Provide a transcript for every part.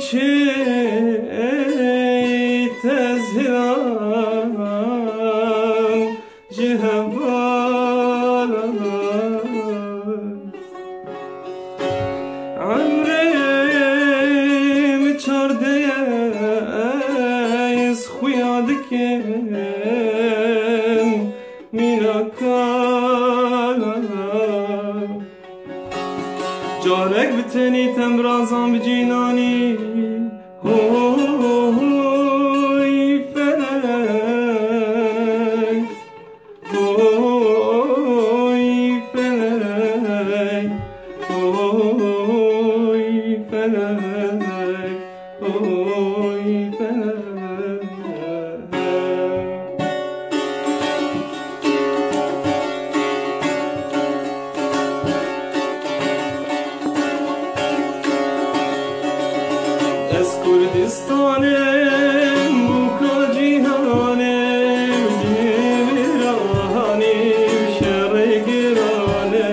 شي تزهران جهبالا عمري مچارده از خویادکم میناکالا جارك بتني تمرازان بجيناني هوي فلك هوي فلك هوي فلك هوي فلك از کردستانم بوکا جیهانم دیرانم شهر گرانه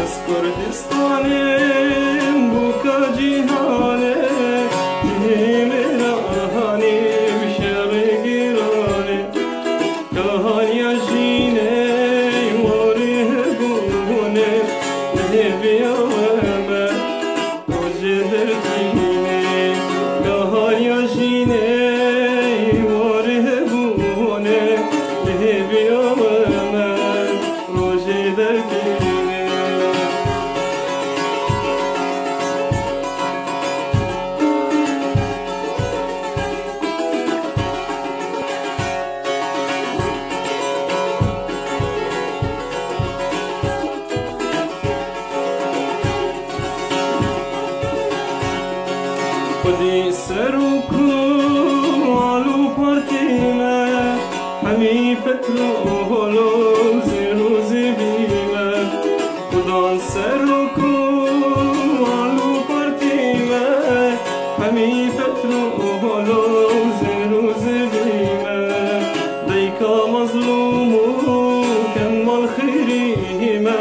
از کردستانم بوکا جیهانم دیرانم شهر گرانه کهانیا جینه واره بونه نبیامه روزه دردینه کهانیا جینه واره بونه نبیامه روزه دردینه خودی سرکو آلو پارتیمه همی پترولو زیرو زیبیمه خودان سرکو آلو پارتیمه همی پترولو زیرو زیبیمه دیکا مظلومو کمال خیریمه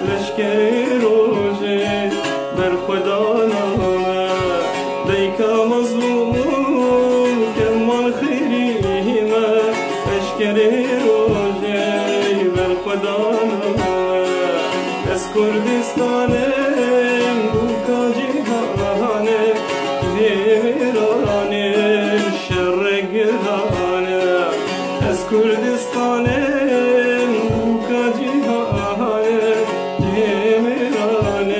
لشکر روژه بر خدا نامه دیکا مظلوم کمال خیریمه اشکر روژه بر خدا نامه از کردستانم بوکا جیهانه دیرانم شهر گرانه از کردستانم بوکا جیهانه دیرانم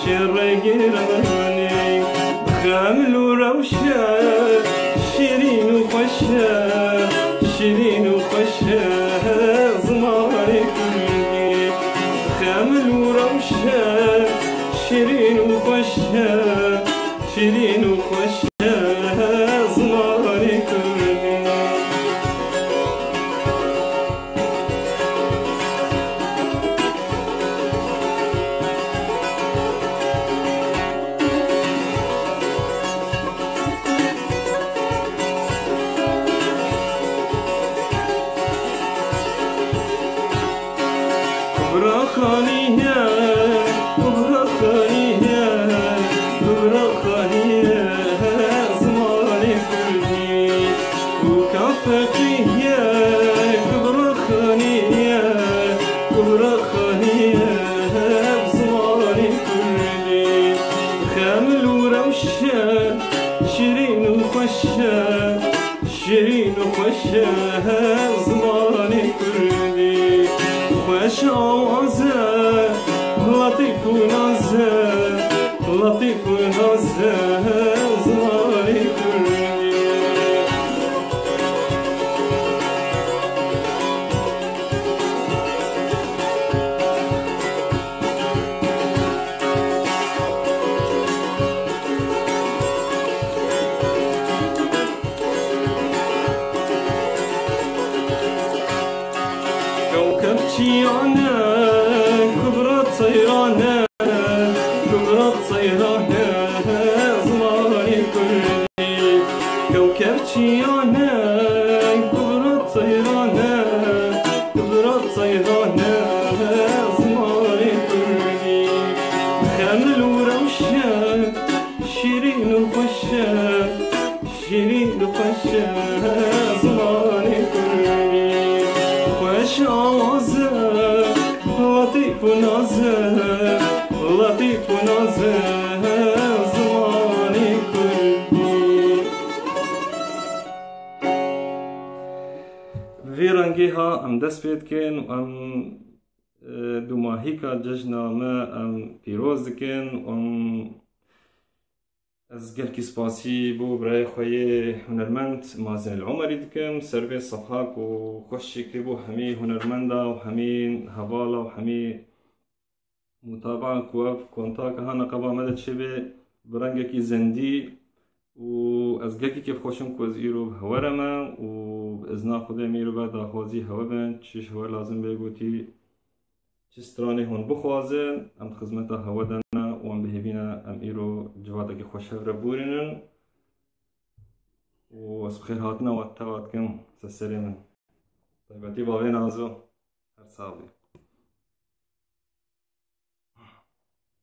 شهر گرانه خامل وروشة شيرين وخشة شيرين وخشة زماري كلي خامل وروشة شيرين وخشة شيرين وخشة زماري كلي كبرى خانية كبرى خانية كبرى خانية زماني كلي وكفتية كبرى خانية كبرى خانية زماني كلي خامل وروشة شيرين وخشة شيرين وخشة زماني كلي خوش آوازه لطیف و نازه لطیف و نازه زمانی کردی كوكب جيانه كبرى طيرانه كبرى طيرانه زماني كلي كوكب جيانه كبرى طيرانه كبرى طيرانه زماني كلي خامل وروشه شيرين وخشة دست پید کن و ام دو ماهی که جشنامه ام پیروز دکن و از گل کی سپاسی بو برای خوی هنرمند مازن العمری دکم سروی صفحاک و خوش شکلی بو همی هنرمندا و همی حوالا و همی متابعه کوف کنتاک هانا قبا مدد شبه برنگه کی زندی و از گکی که خوشم که از ایرو هورمه و از ناخده میرو بعد آخوازی هوا بند چیش هوا لازم بگوتی چه سترانه هون بخوازن ام خدمت هوا دنا و ام بهبینا ام ایرو جواده که خوش هفره بورینن و از بخیر هاتنا و اتوات کم سسری من طیبتی باوی نازو هر صابی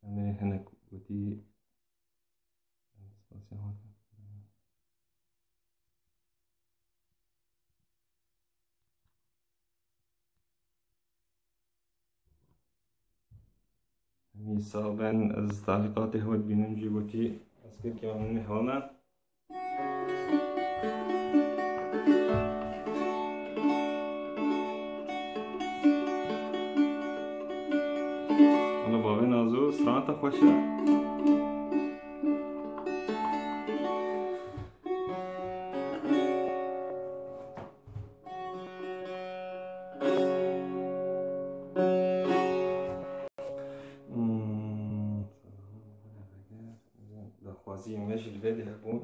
همه هنک بودی صابن از تعلیقات هوا بینم جیبوتی از که من هوانا حالا باوی نازو سرانتا خوشه خوازی مجل ویدی هبون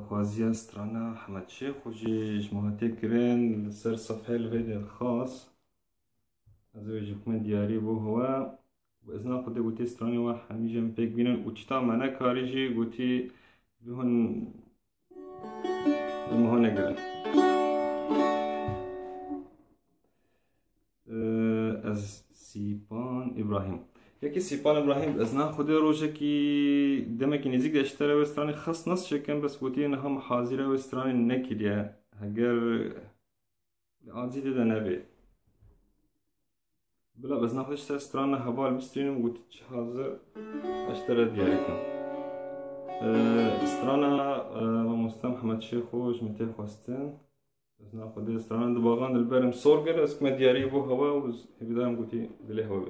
خوازی استرانا حمد شیخ و جیش مهاتی کرن سر صفحه الویدی الخاص از ویجبکمن دیاری بو هوا و ازنا خود گوتی استرانی و همیجه مپیک بینن و چتا منه کاری جی گوتی بهون المهونه گرن از سیپان ابراهیم یکی سیپان ابراهیم از نه خود روشه کی دمه کی نزدیک داشته و استرانی خاص نس شکن بس گوتی نه هم حاضره و استرانی نکیه اگر عادی ده نبی بلا بس نه خودش استرانی حوال بسترینم گوتی چه حاضر اشتره دیاری کن استرانا و مستم محمد شیخ خوش متی خواستن از نه خود استرانی دباغان البرم صور گره از کم دیاری بو هوا و هیدام گوتی دلی هوا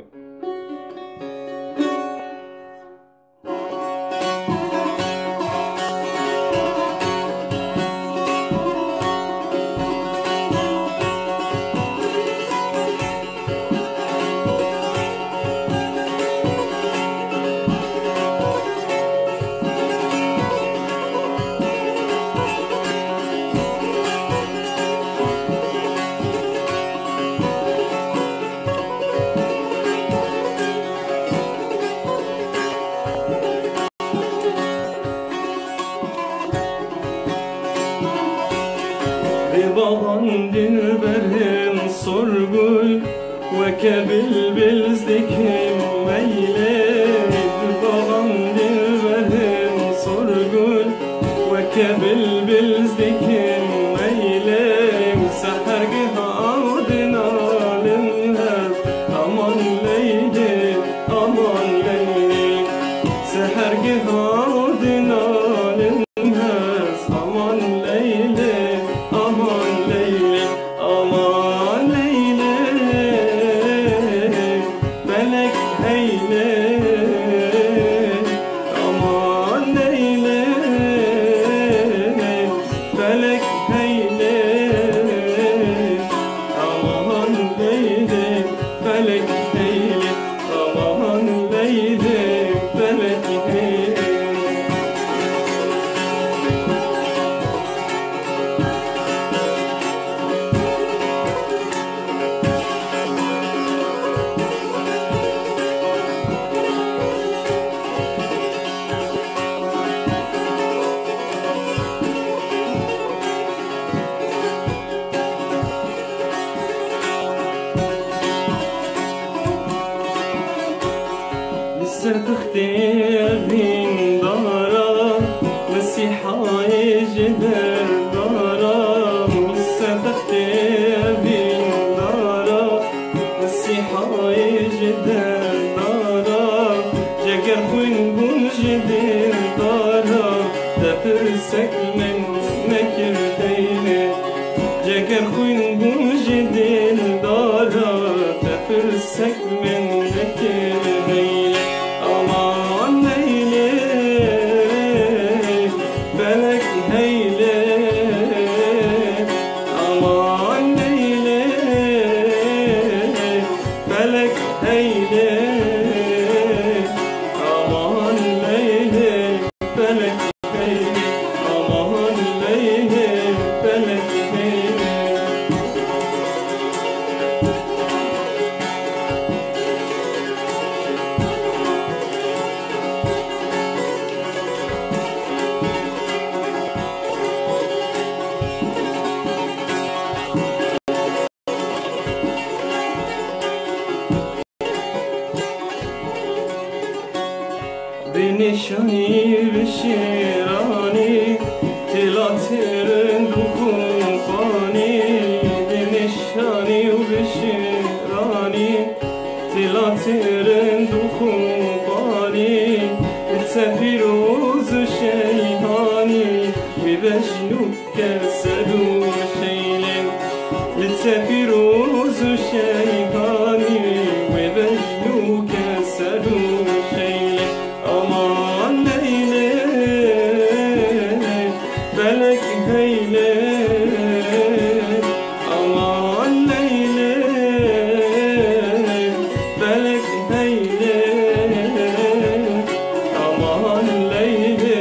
بی باغان dilberim sorgul ve kebil bilzdikim meyle باغان dilberim sorgul ve kebil bilzdikim meyle sehergih ardın alimler aman leyli aman leyli sehergih ardın alimler aman leyli aman leyli aman leyli felek heyle aman leyli felek heyle aman leyli felek heyle aman leyli felek heyle تختين دارا مسيحة يجدر دارا تختين دارا مسيحة يجدر دارا جگر خوين بون جدر دارا تفرسك من مكر ديني جگر خوين بون جدر felek Leyli, aman Leyli, felek Leyli. بنشانی بشیرانی تلاترن دخون پانی بنشانی و بشیرانی تلاترن دخون پانی تفیروز شیطانی میبشنو کسدو شیلن تفیروز شیطانی میبشنو کسدو شیلن aman Leyli, felek Leyli, aman Leyli, felek Leyli, aman Leyli,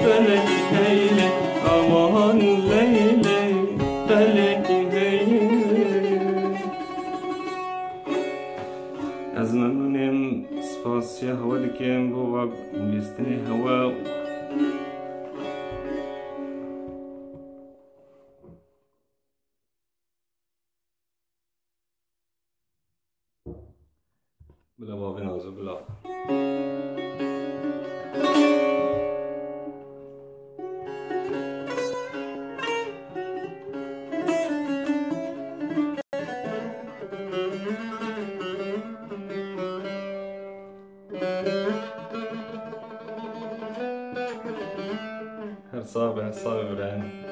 felek Leyli, aman Leyli, felek Leyli. از ممنونم سپاسی هوا دکم با بیستنی هوا بلا بابی نازو بلا هر صابع برهن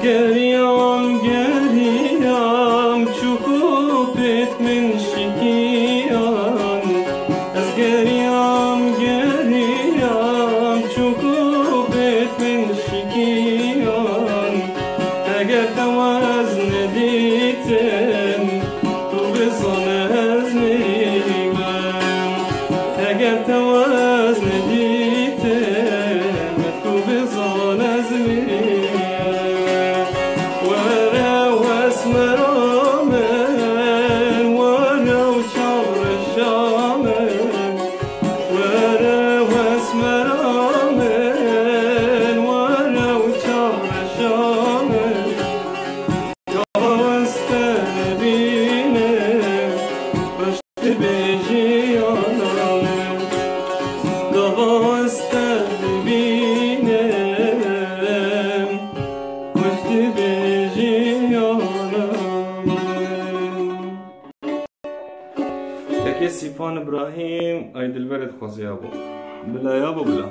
geriyam geriyam çukup etmin şikiyan. Ez geriyam geriyam çukup etmin şikiyan. Eğer tevaz nediten tu bizan ez neymen. Eğer tevaz nediten tu bizan ez neymen. سیپان ابراهیم ای دلبرت خوزی ابو بلا یا ابو بلا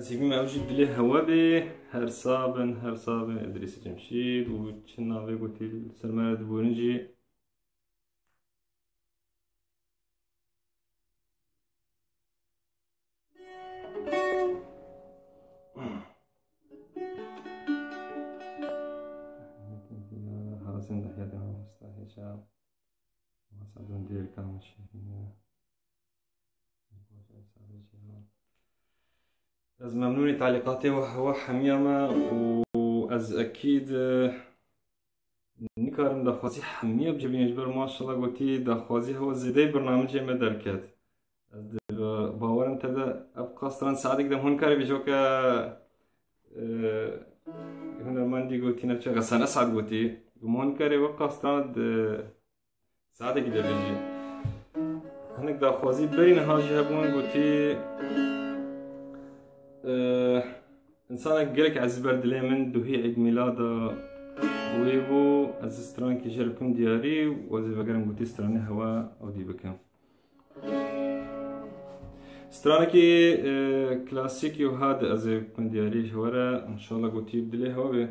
از هیچ موجود دلی هوا به هر صابن ادریس جمشید و چند نوع گویی سرمایه دبونجی زنده يدها مستهجة وسعد دير كامل شهينة. از ممنونی تعلیقاتی و حمیامه و از اکید نکارم دخوازی حمیه بجبینش بر ماشالله گوتی دخوازی هوا زیده برنامجی مدرکت از باورم تدا اب قاستران سعدك دم هون كاري بيجوك هنا ماندي قوتي نفسي غسان اسعد قوتي هون كاري وقاستران سعدك دا بيجي هناك دا خوازي برين هاجي هبون قوتي انسانك قلك عزبر دلي من دوهي عيد ميلادا ويبو از استران كي جربكم دياري وزي بقرم قوتي استراني هوا او دي بكم استرانكي كلاسيكي وهذا ازي بكم دياري هورا ان شاء الله قوتي بدلي هوا بي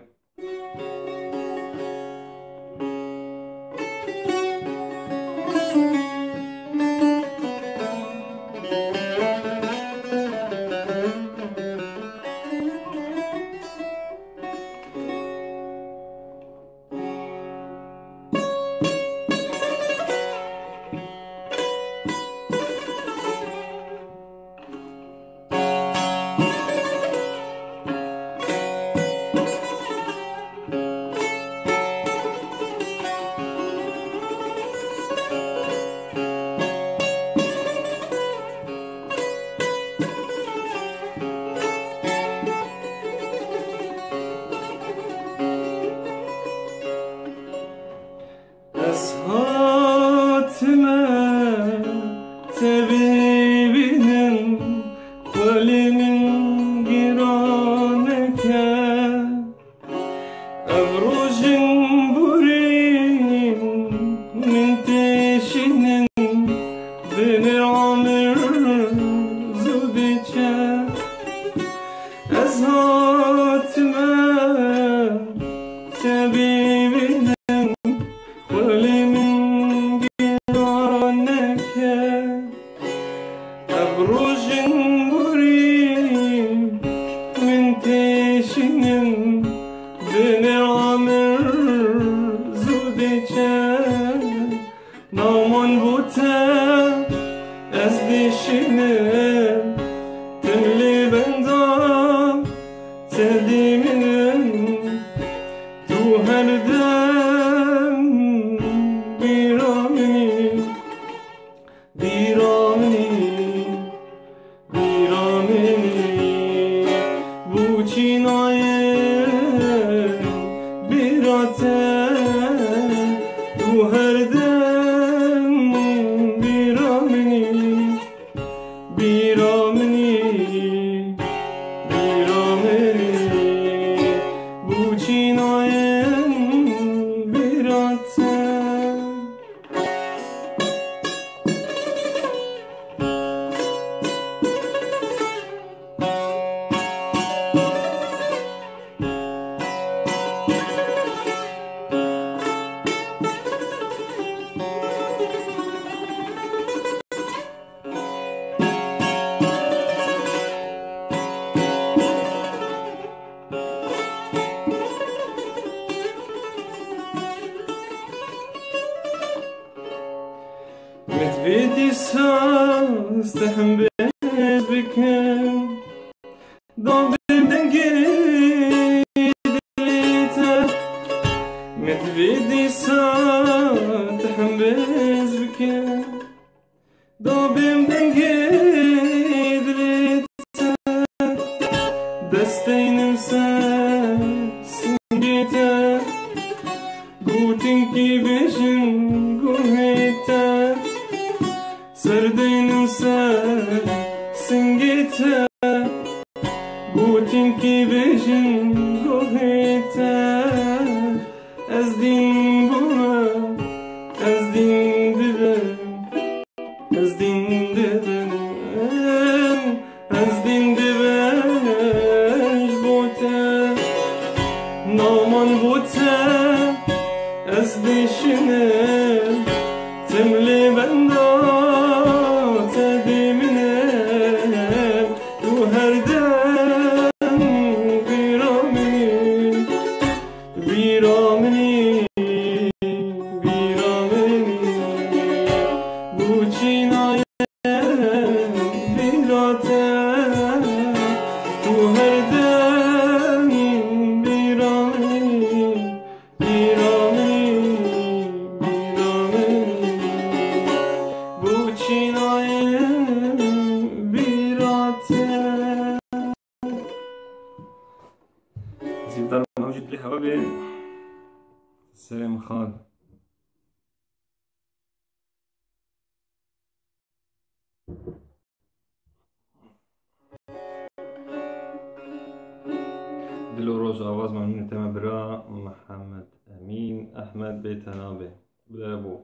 محمد أمين أحمد بيت نابه بلا أبو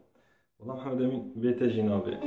والله محمد أمين بيت جنابه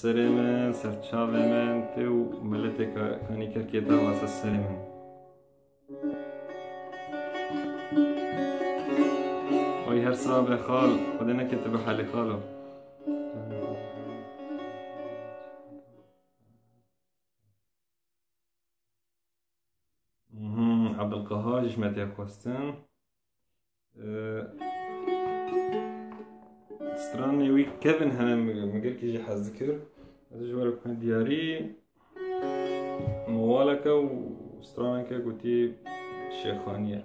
السلامة سرچاومن تو ملتك كاني كركيتا واس السلامة وي هر صاب خال خدنا كتب حالي خالو عبد القهار جمعتي خواستن ستراني وي كيفن هنا مقال كي جي حذكر هذا جوارك كان دياري موالكا وسترانكا قلتي شيخانية.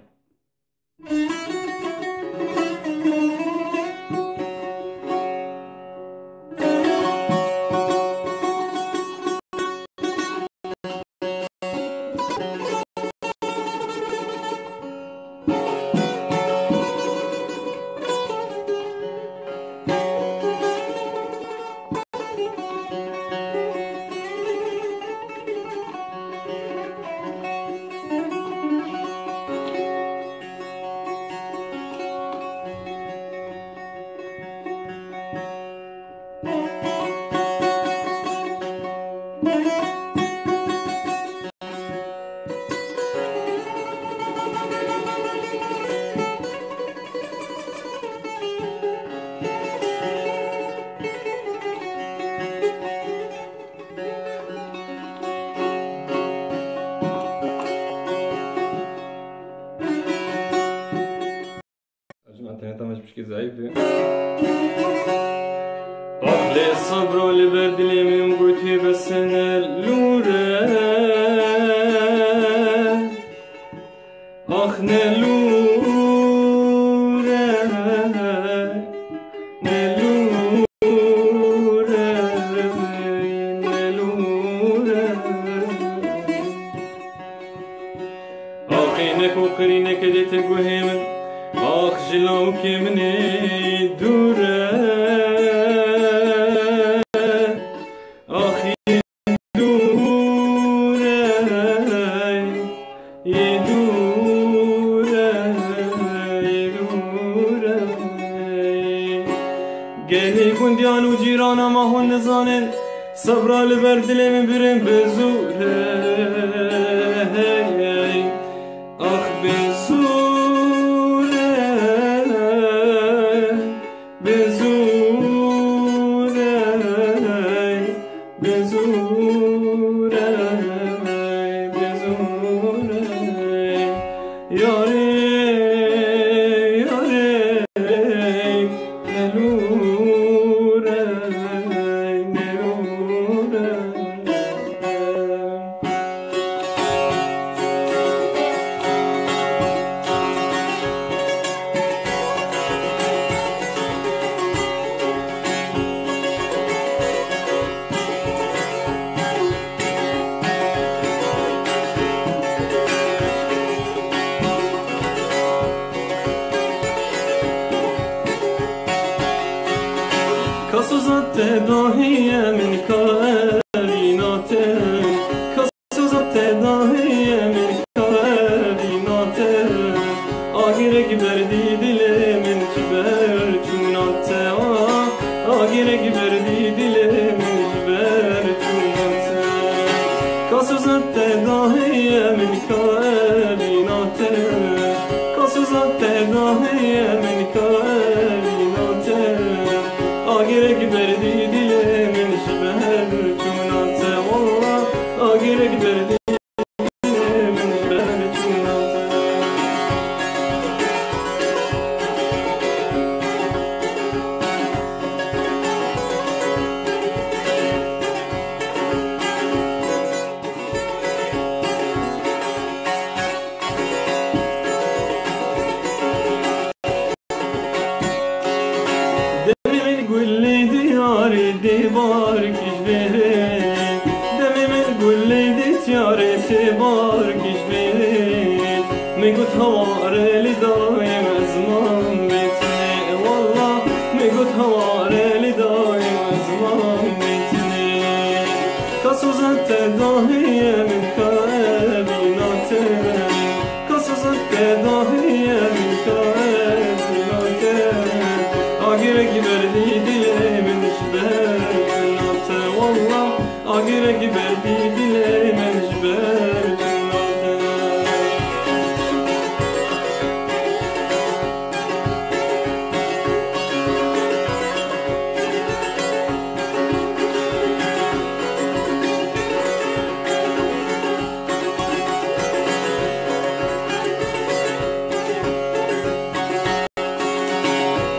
انت مش مشكلة ضعيف. أخلي الصبر واللي برد لي من قوتي بس أنا اللورة أخنا اللورة نلورة نلورة أخينك وقرينك ديت قهيمن آخ جلوك مني دورة آخ يدورة يدورة يدورة قالي قنديان وجيرانا ما هو نزانن صبرا لبرد لي من برن بزورة آخ بزورة كسوزت داهية من كائنات كسوزت داهية من كائنات آگرك بردي دلي من جبر جونات آگرك بردي دلي من جبر جونات كسوزت داهية من كائنات كسوزت داهية من كائنات آگرك بردي دلي من جبر جونات والله آگرك بردي من جبر جونات ديبارك جبين دمي من قول لي ديتياري تبارك جبين ميقوت هواري لي دايم زمان بيتني والله ميقوت هواري لي دايم زمان بيتني كسوزت داهية من كائنات كسوزت داهية من كائنات آگرك بردي دلي من جبال جنات والله آگرك بردي دلي من جبال جنات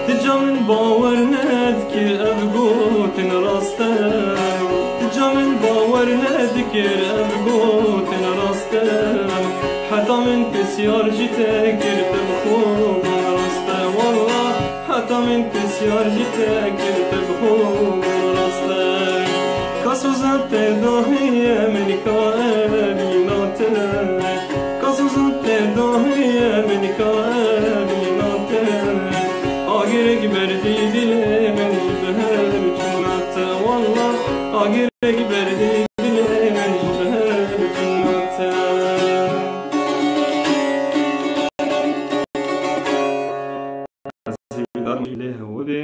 تجمن باور نذكر أبقوت راسته تجمن باور نذكر أبقوت راسته حتى من تسي بسیار جیته کرده بخوب راسته والله حتی من بسیار جیته کرده بخوب راسته کسو زد داهی امریکا بیناته کسو زد داهی امریکا بیناته آگرگ بردی دل من جبهر جنات والله آگرگ بردی دل من جبهر جنات دار له ودي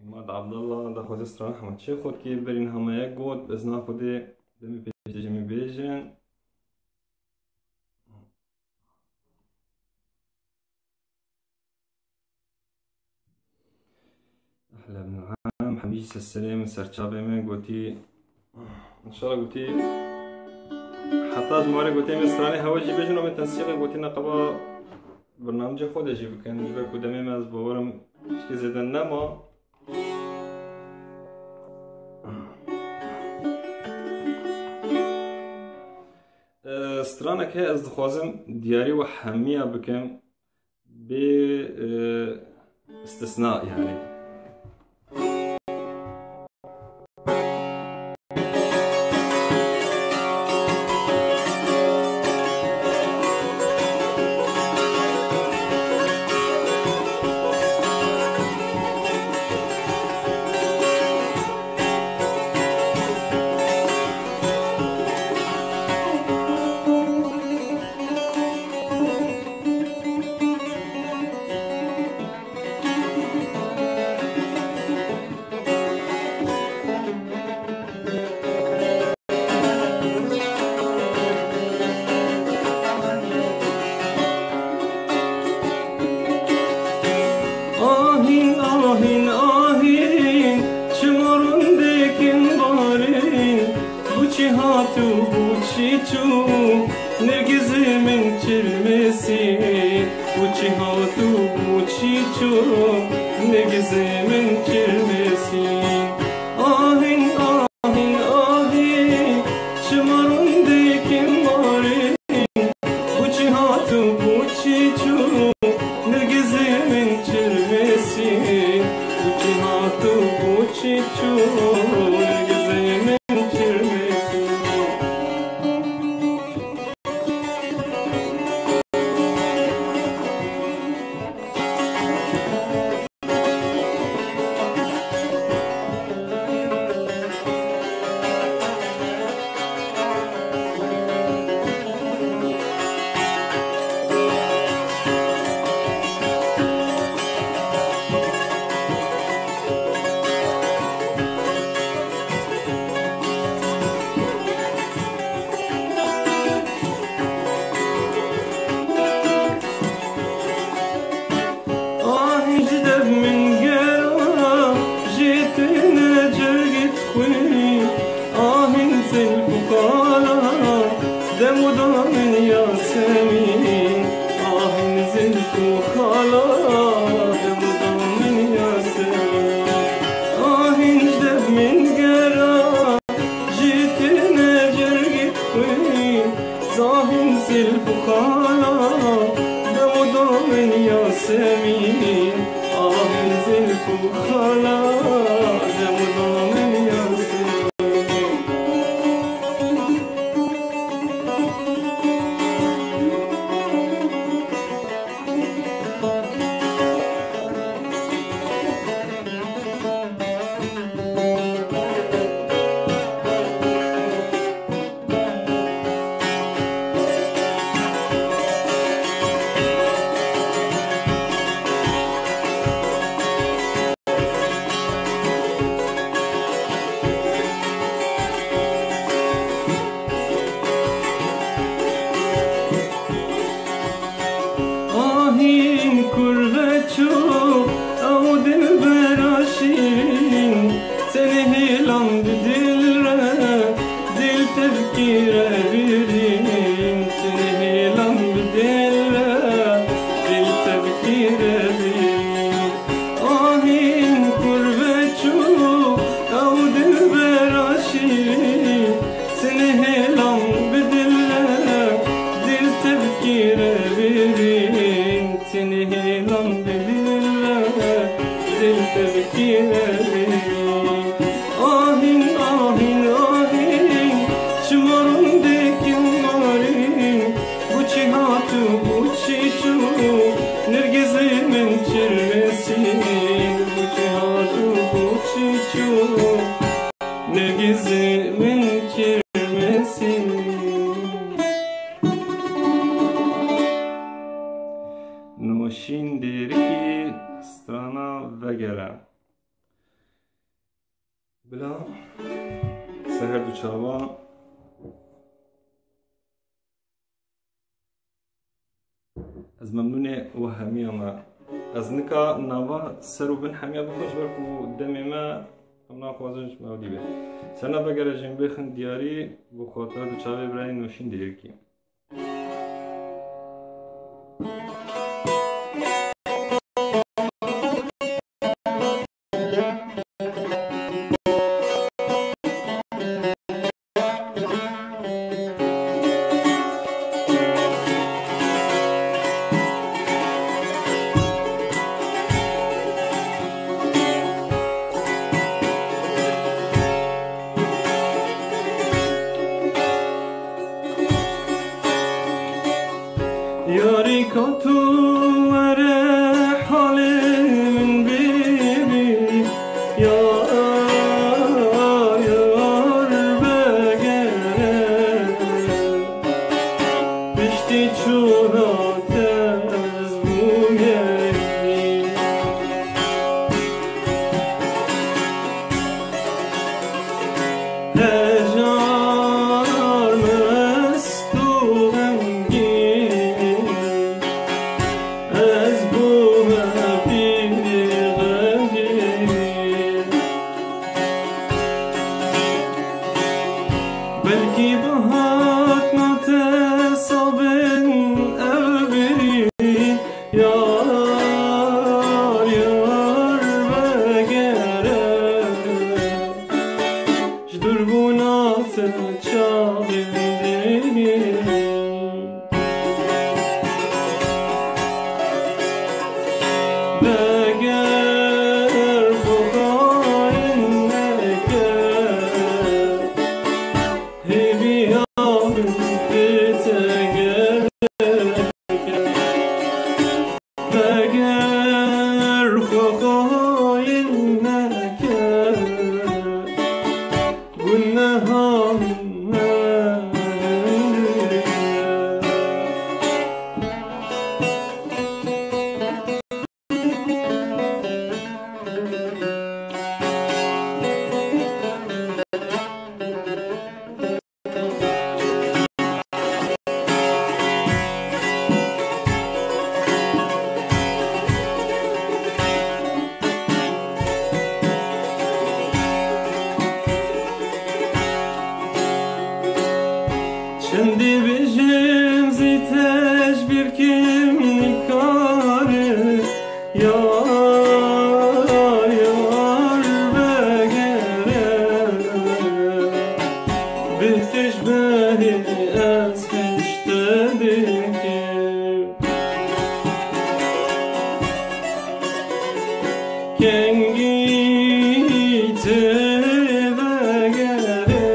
ماد عبد الله ده خود استراحة ما تشي خود كي برين همايا قود بزنا خودي دمي بيجي جمي بيجن أحلى ابن العام حبيس السلام سرچابي من قوتي إن شاء الله قوتي حتی جمعه گوتی مسترانی هواجی بجنو به تنسیق گوتی نقبا برنامج خودشی بکن جبه کدامیم از باورم که زیدن نما استرانه که از دخوازم دیاری و حمیه بکن به استثناء يعني چاوا از ممنونه و همی اما از نکا نوا سر و بن همه بخوش برکو دمی ما هم ناخوازنش مودی به سنا بگر جنب بخن دیاری بخاطر دو چاوی برای نوشین دیر کی یاری کتو اره حال من بیبی یار یار بگره پشتی چونات از بوگری هجار مست و غمگین از بوم پیر غمگین بلکی بهات نتصابن قلبی یار یار بگره جدربونات چاقندی بگر بخای نکر هیوی آب بتگر بگر بخای نکر گناهان چندی بجم زیتش بیر کم نکاره یار یار بگره بهتش بری از خشته دیگه کنگی ته بگره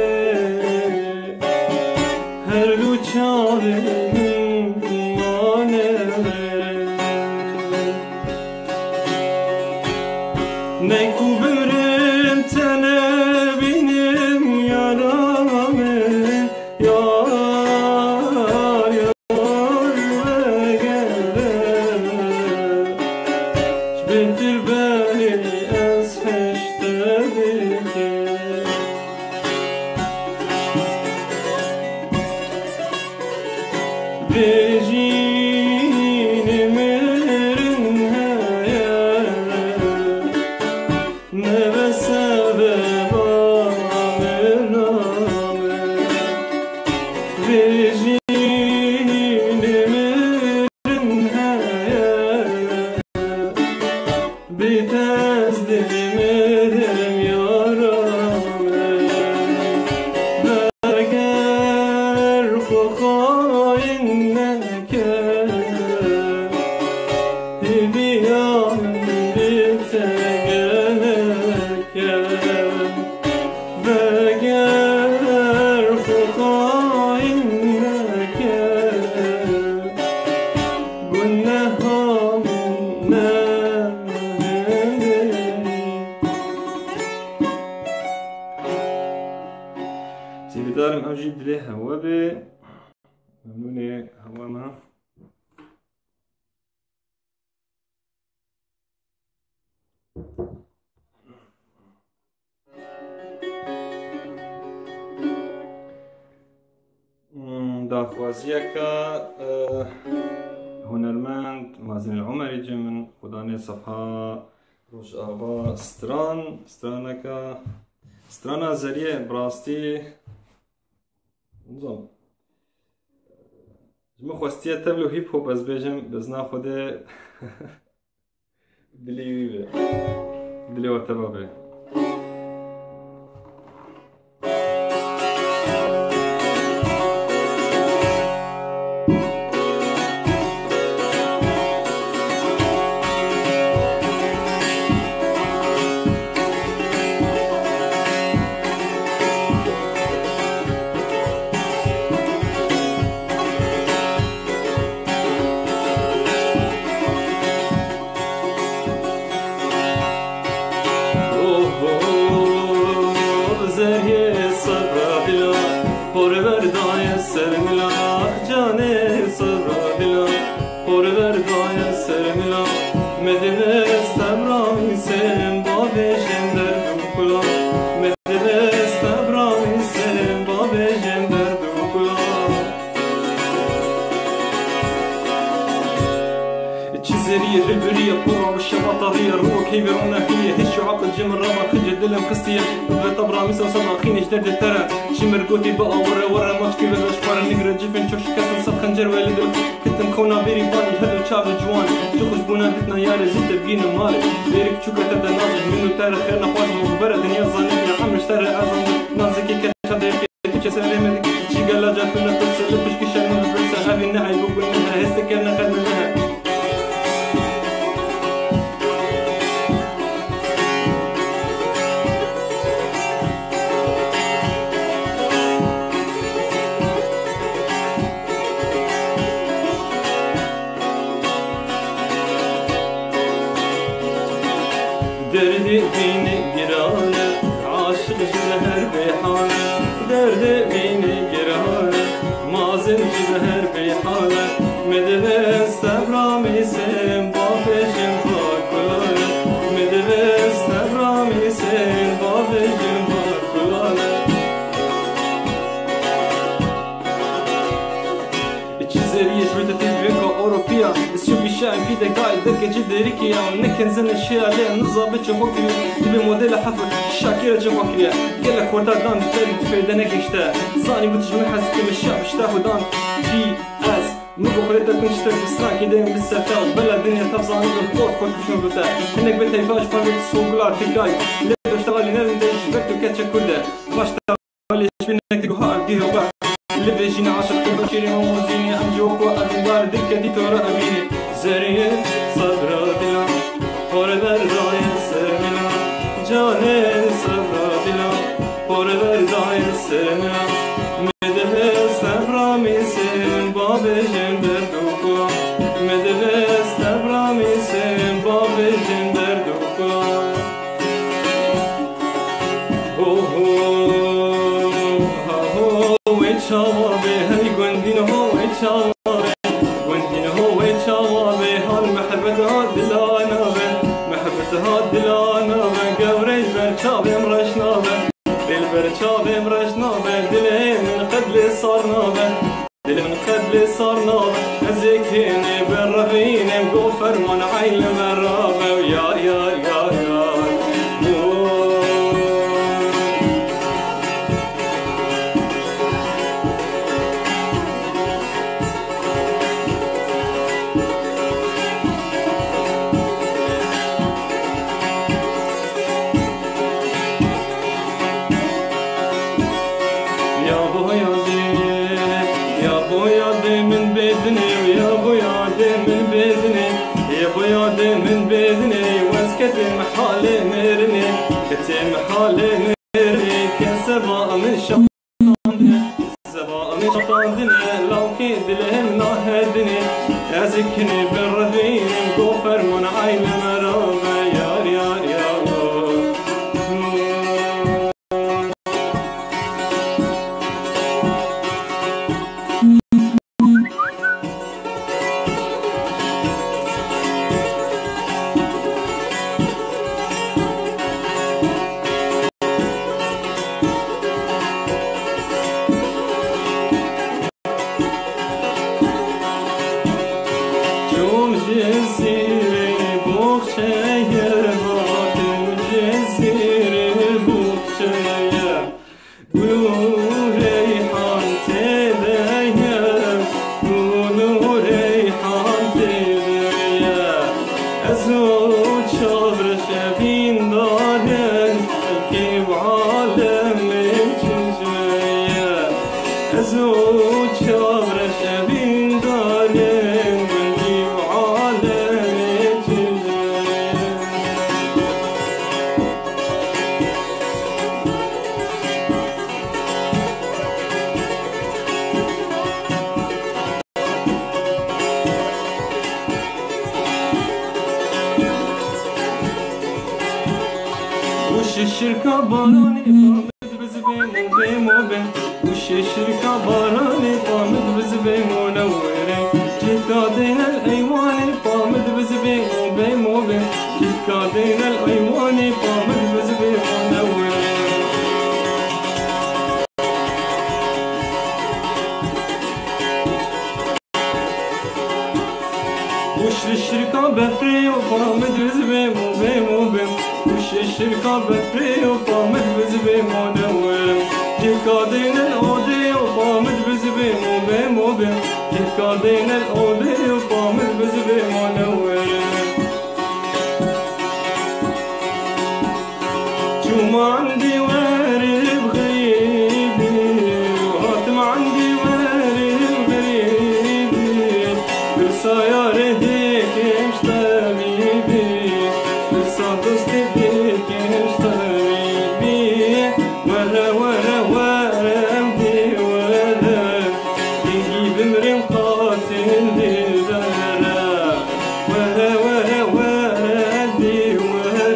هر دو چاهم مانه نیکو برم تنه بینم یارامه یار یار بگره بهتر بری از خشته دیگه بجین مرن هیا نبسبب آمرامه بجین مرن هیا بیتاز دلم یارامه بگر بخای نکر بیام بتگرکم بگر بخای نکر گناهام دارم أجيب له هوا ممنونة هوا ما داخوازیه که هنرمند مازن العمری جه من خدانه صفحه روش آبا سترانه که سترانه ذریعه براستی نظام جمع خواستی تبلو هیپ هوب از بیجم بزنا خوده دلی و تبابه جدد ترى شمر قوتي بقى ورا ماتش كيف الاشبار نقرا جفن شوف كاسن صف خنجر والد كنت مكونا بيري باني هذا شعب جوان تخرج بونا بيتنا يا رزيت بقينا مالي بيرك شوكا تبدا ناضج منو تاريخ خيرنا خواز مبرد دنيا ظنينا عم اشترى اعظم نازكي كتشدر كي تشسر مدك شي قال لا جاتنا بس لبش كشان من البرسه هذه النعي بقول منها هستكلنا قد منها دردي فيني قرانة عاشق جبهر بحالة دردي فيني قرانة مازن جبهر بحالة مدبس تبرامي سين بافشن باكلانة مدبس تبرامي سين بافشن باكلانة چیزی شویت تیجوکا اوروپیا السوق الشاعر في دقائق درجة جدا ريكيا ونكن زن الشيء عليه نظابط شوكري تبي موديل حفل شاكيرة جوكريا قال لك ورتا دان تبي تفيد انا كشتا زاني بتجمع حس كم الشعب اشتاق ودان في اس نبغى خليتك نشترك بسناك يدين بالسفر بلا الدنيا تبزاني بالطوط كنت شنو بتا انك بتهيفاش فاضي تسوق لار تقاي ليه اشتغل نازل تشبكت وكاتشا كله باش تغالي شبينك تقوها اديه وباع اللي بيجينا عاشق تبشيري وموزيني أمجوك وأبنبار دكة دي تورا أبيني زرية صبرا دلا قربر داي سرمنا جاني صبرا دلا قربر داي سرمنا مدبس تبرا ميسين بابي جندر دوكو مدبس تبرا ميسين بابي جندر دوكو شوابي هاي قندين هو شوابي قندين هو شوابي هالمحبة دلانا محبة دلانا قوري برشابي مرشنا بالبرشابي مرشنا دلي من قبل صارنا دلي من قبل صارنا ازيكيني بالرفين مقوفر من عيل مرابة ويا يا من بيدني واسكت محالي مرني كتم محالي مرني كسبا من شطاندني سبا من شطاندني لو كي دلهم ناهدني ازكني بالرفين مقوفر من عين مرابة يا وشابر شبين دارين ولدي وعالم جنين وش الشركة باراني طامد بزبين وبين وبين وش الشركة باراني طامد بزبين ونورين جكادين الأيواني طامد بزبين وبين وبين جكادين الأيواني طامد بزبين ونورين وش الشركة بفري وطامد بزبين وبين وبين وش الشركة بفري وطامد بزبين ونورين جكادين الأودي وطامد بزبين وبين وبين جكادين الأودي وطامد بزبين ونورين شو ما عندي وارد بغريبي وهاتم عندي وارد بغريبي بالسيارة هيك مش طبيبي بالصدست هيك مش طبيبي ورا ورا ورا بدي ورا تجيب مريم قاتل للدرا ورا ورا ورا بدي ورا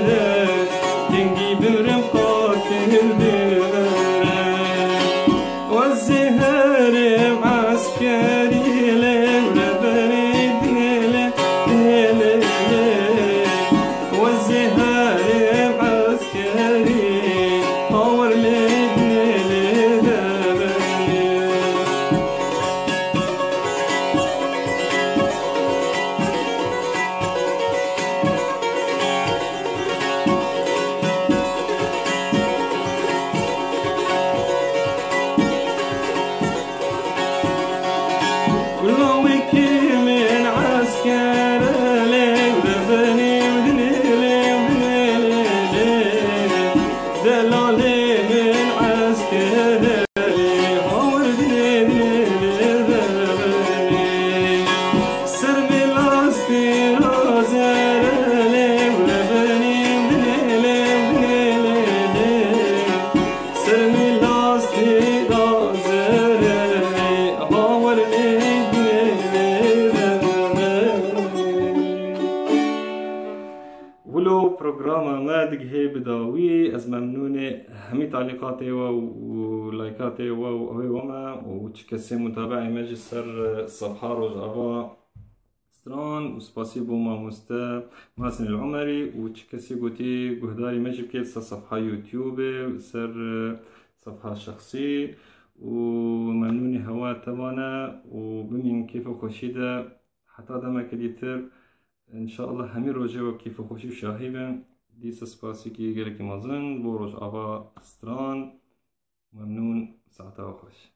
تجيب مريم قاتل للدرا والزهر معسكري لولا بريد ليلة ليلة والزهر معسكري طور ليلة ليلة كله وكيل من عسكر ليل بني ودليل ودليل دلالي من عسكر هو دليل سرمي لاستي رازر ليل بني ودليل سرمي لاستي رازر هو ولو برنامج مادق هي بداوي از ممنون همي تعليقاتي ولايكاتي وما وتشكسي متابعي مجلسر الصفحة رجعوا ستران وسباسيبو ماسن العمري وتشكسي قوتي قهداري مجب كيف صفحة يوتيوب سر صفحة شخصي وممنوني هوا تبانا وبمين كيف خوشيدا حتى دما كديتر ان شاء الله همي روجه وكيف خوشي شاهيبن ديس سباسي كي قالك مازن بو روج ابا ستران ممنون ساعتها خوش